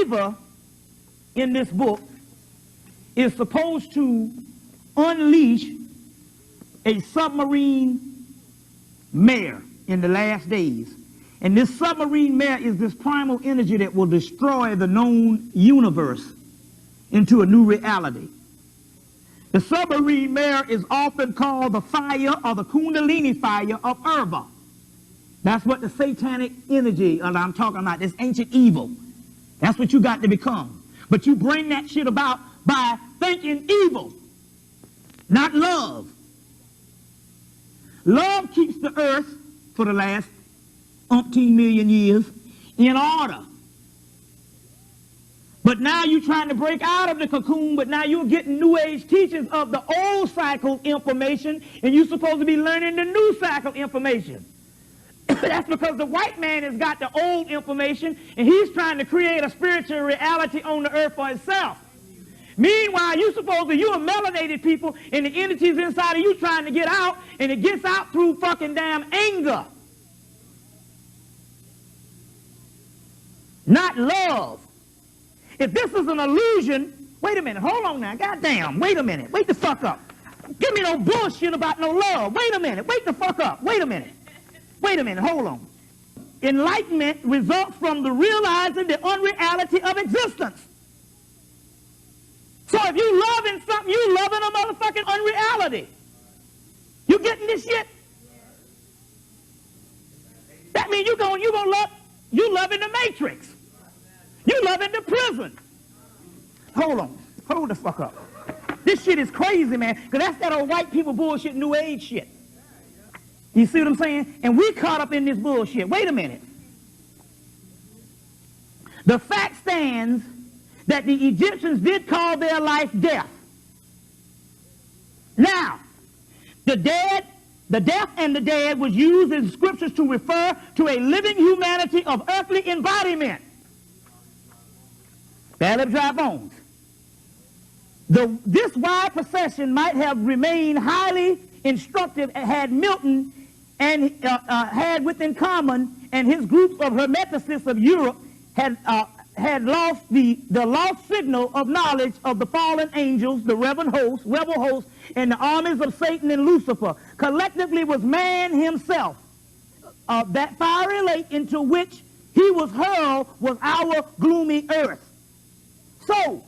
Shiva in this book is supposed to unleash a submarine mare in the last days. And this submarine mare is this primal energy that will destroy the known universe into a new reality. The submarine mare is often called the fire or the Kundalini fire of Urva. That's what the satanic energy that I'm talking about, this ancient evil. That's what you got to become. But you bring that shit about by thinking evil, not love. Love keeps the earth for the last umpteen million years in order. But now you're trying to break out of the cocoon, but now you're getting New Age teachings of the old cycle information, and you're supposed to be learning the new cycle information. That's because the white man has got the old information, and he's trying to create a spiritual reality on the earth for itself. Meanwhile, you're melanated people, and the entities inside of you trying to get out, and it gets out through fucking damn anger. Not love. If this is an illusion, wait a minute, hold on now, goddamn, wait a minute, wait the fuck up. Give me no bullshit about no love. Wait a minute, wait the fuck up, wait a minute, hold on. Enlightenment results from the realizing the unreality of existence. So if you loving something, you loving a motherfucking unreality. You getting this shit? That means you loving the Matrix. You loving the prison. Hold on. Hold the fuck up. This shit is crazy, man. Because that's that old white people bullshit, New Age shit. You see what I'm saying? And we caught up in this bullshit. Wait a minute. The fact stands that the Egyptians did call their life death. Now, the death and the dead was used in scriptures to refer to a living humanity of earthly embodiment. Bad lip, dry bones. This wide procession might have remained highly instructive had Milton and had within common and his groups of Hermeticists of Europe had lost the lost signal of knowledge of the fallen angels, the rebel hosts, and the armies of Satan and Lucifer. Collectively was man himself. That fiery lake into which he was hurled was our gloomy earth. So,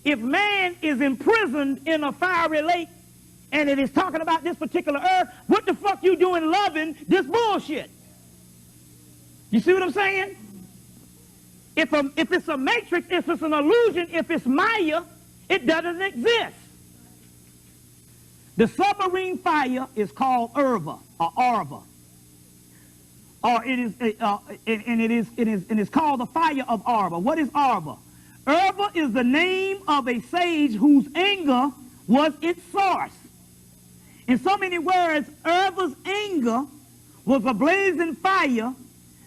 if man is imprisoned in a fiery lake, and it is talking about this particular earth, what the fuck you doing loving this bullshit? You see what I'm saying? If it's a matrix, if it's an illusion, if it's Maya, it doesn't exist. The submarine fire is called Urva or Arva, or it is called the fire of Arva. What is Arva? Urva is the name of a sage whose anger was its source. In so many words, Urva's anger was a blazing fire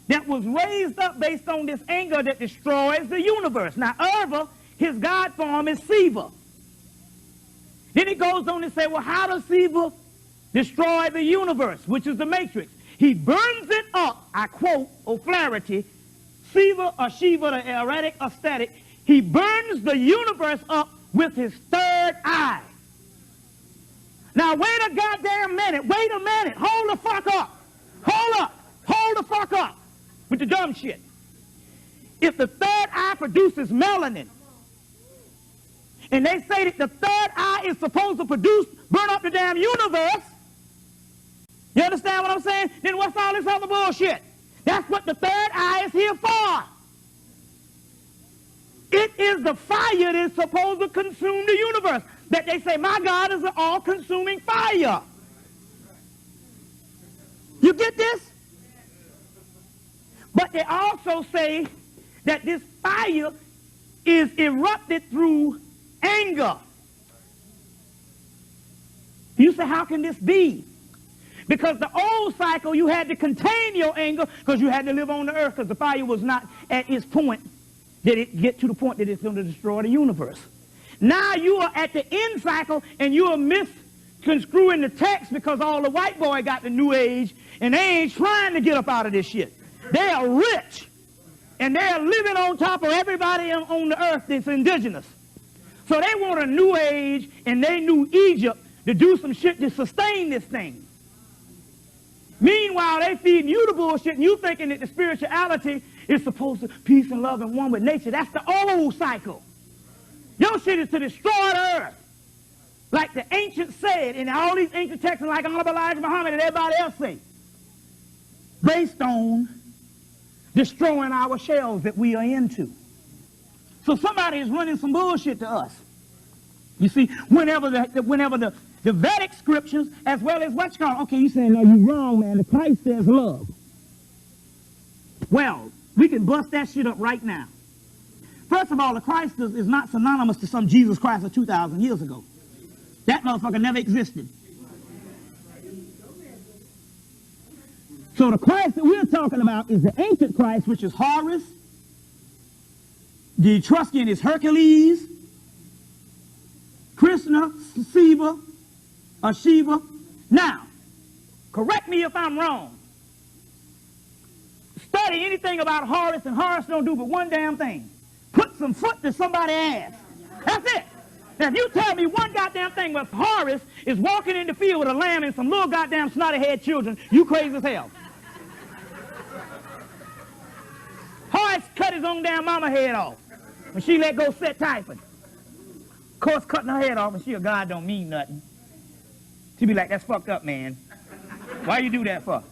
that was raised up based on this anger that destroys the universe. Now, Urva, his god form is Shiva. Then he goes on to say, well, how does Shiva destroy the universe, which is the matrix? He burns it up, I quote, O'Flaherty, Shiva, the erratic aesthetic, he burns the universe up with his third eye. Now, wait a goddamn minute. Wait a minute. Hold the fuck up. Hold up. Hold the fuck up with the dumb shit. If the third eye produces melanin, and they say that the third eye is supposed to burn up the damn universe, you understand what I'm saying? Then what's all this other bullshit? That's what the third eye is here for. It is the fire that is supposed to consume the universe. That they say, my God is an all-consuming fire. You get this? But they also say that this fire is erupted through anger. You say, how can this be? Because the old cycle, you had to contain your anger because you had to live on the earth because the fire was not at its point. Did it get to the point that it's going to destroy the universe? Now you are at the end cycle and you are misconstruing the text because all the white boy got the new age and they ain't trying to get up out of this shit. They are rich and they're living on top of everybody on the earth that's indigenous. So they want a new age, and they knew Egypt to do some shit to sustain this thing. Meanwhile, they feeding you the bullshit, and you thinking that the spirituality is supposed to peace and love and one with nature. That's the old cycle. Your shit is to destroy the earth. Like the ancients said, in all these ancient texts, like Honorable Elijah Muhammad and everybody else say, based on destroying our shells that we are into. So somebody is running some bullshit to us. You see, whenever the Vedic scriptures, as well as what's called, okay, you saying, no, you're wrong, man. The Christ says love. Well, we can bust that shit up right now. First of all, the Christ is not synonymous to some Jesus Christ of 2,000 years ago. That motherfucker never existed. So the Christ that we're talking about is the ancient Christ, which is Horus. The Etruscan is Hercules. Krishna, Shiva, or Shiva. Now, correct me if I'm wrong. Study anything about Horus, and Horus don't do but one damn thing. Put some foot to somebody's ass. That's it. Now, if you tell me one goddamn thing where Horus is walking in the field with a lamb and some little goddamn snotty-head children, you crazy as hell. Horus cut his own damn mama head off when she let go set typhon. Of course, cutting her head off when she a god don't mean nothing. She be like, that's fucked up, man. Why you do that for?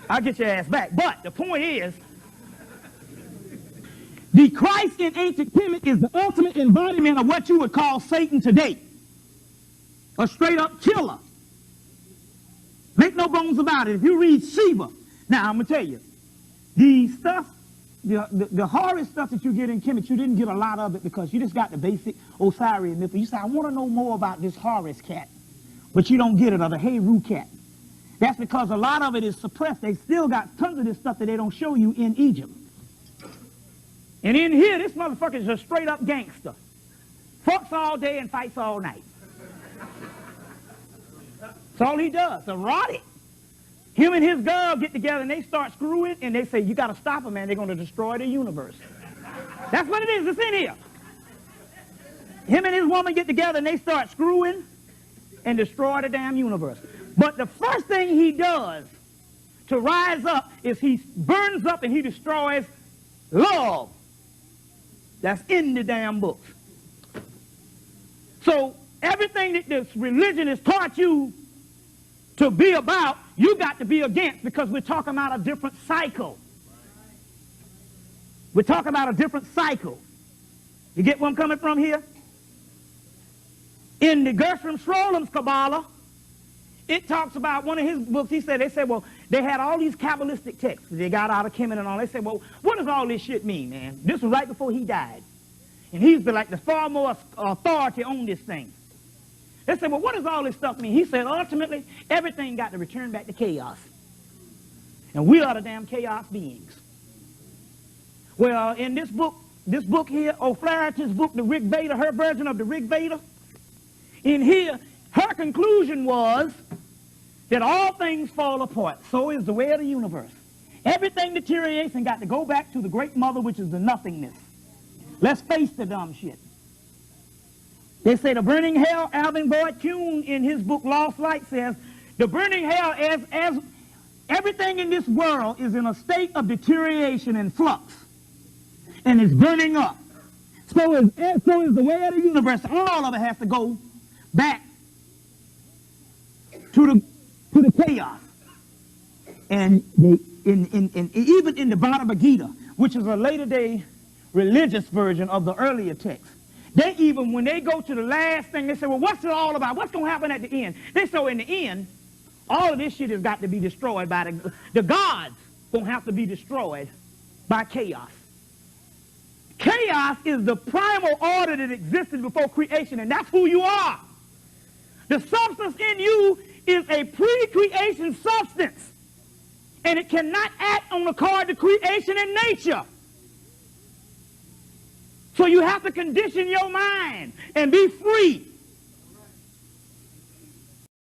I'll get your ass back. But the point is, the Christ in ancient Hemmitt is the ultimate embodiment of what you would call Satan today. A straight-up killer. Make no bones about it. If you read Shiva, now I'm going to tell you, the stuff, the Horus stuff that you get in Hemmitt, you didn't get a lot of it because you just got the basic Osirian myth. You say, I want to know more about this Horus cat, but you don't get it, or the Heru cat. That's because a lot of it is suppressed. They still got tons of this stuff that they don't show you in Egypt. And in here, this motherfucker is a straight-up gangster. Fucks all day and fights all night. That's all he does, erotic. Him and his girl get together and they start screwing, and they say, you got to stop them, man. They're going to destroy the universe. That's what it is. It's in here. Him and his woman get together and they start screwing and destroy the damn universe. But the first thing he does to rise up is he burns up and he destroys love. That's in the damn books. So everything that this religion has taught you to be about, you got to be against, because we're talking about a different cycle. We're talking about a different cycle. You get where I'm coming from here? In the Gershom Scrollem's Kabbalah, it talks about one of his books. They said, well, they had all these Kabbalistic texts they got out of Hemmitt and all. They said, well, what does all this shit mean, man? This was right before he died. And he's like the foremost authority on this thing. They said, well, what does all this stuff mean? He said, ultimately, everything got to return back to chaos. And we are the damn chaos beings. Well, in this book here, O'Flaherty's book, the Rig Veda, her version of the Rig Veda, in here, her conclusion was that all things fall apart. So is the way of the universe. Everything deteriorates and got to go back to the great mother, which is the nothingness. Let's face the dumb shit. They say the burning hell, Alvin Boyd Kuhn in his book Lost Light says, the burning hell, as everything in this world is in a state of deterioration and flux. And it's burning up. So is the way of the universe. All of it has to go back to the chaos. And even in the Bhagavad Gita, which is a later day religious version of the earlier text, they even, when they go to the last thing, they say, well, what's it all about? What's going to happen at the end? They say, in the end, all of this shit has got to be destroyed by the gods. Going to have to be destroyed by chaos. Chaos is the primal order that existed before creation, and that's who you are. The substance in you is a pre-creation substance, and it cannot act on according to creation and nature. So you have to condition your mind and be free